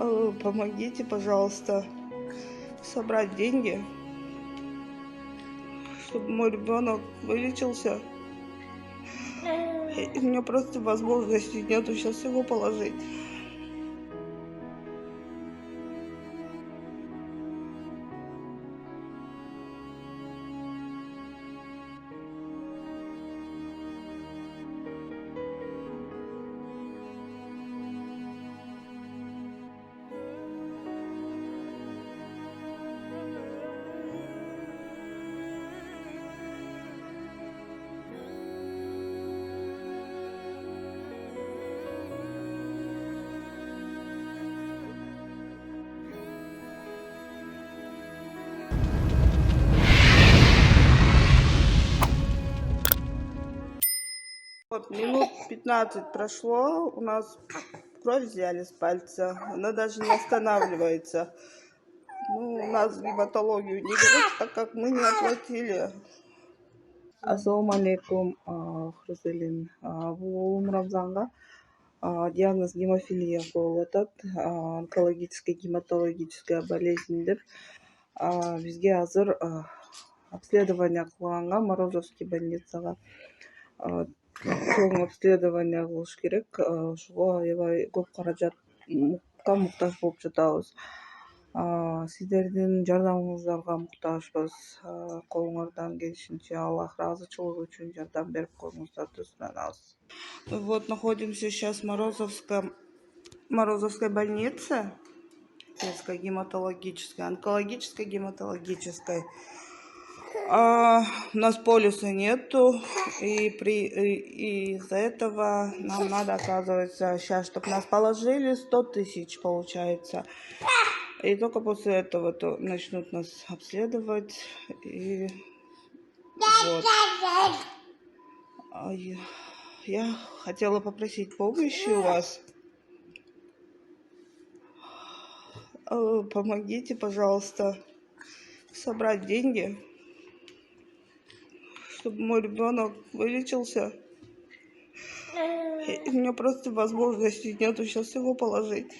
Помогите, пожалуйста, собрать деньги, чтобы мой ребенок вылечился. И у меня просто возможности нету сейчас его положить. Вот, минут 15 прошло, у нас кровь взяли с пальца, она даже не останавливается. Ну, у нас в гематологию не берут, так как мы не оплатили. Ассаламу алейкум, Хрузелин. Бұл Рамзанға диагноз гемофилия болып жатады, онкологическая гематологическая болезньдер. Бізге азыр обследование қылғанға Морозовский больницаға соң обследование қылыш керек. Ошого аябай көп каражатка муктаж болуп жатабыз. Сиздердин жардамыңыздарга муктажбыз. Колуңардан келишинче Аллах ыраазычылыгы үчүн жардам берип коюңуздарды суранабыз. Вот находимся сейчас в Морозовской больнице, детской гематологической, онкологической, гематологической. У нас полиса нету, и из-за этого нам надо, оказывается, сейчас, чтобы нас положили, 100 тысяч получается. И только после этого то начнут нас обследовать. И вот. Я хотела попросить помощи у вас. Помогите, пожалуйста, собрать деньги, чтобы мой ребенок вылечился. И у меня просто возможности нету сейчас его положить.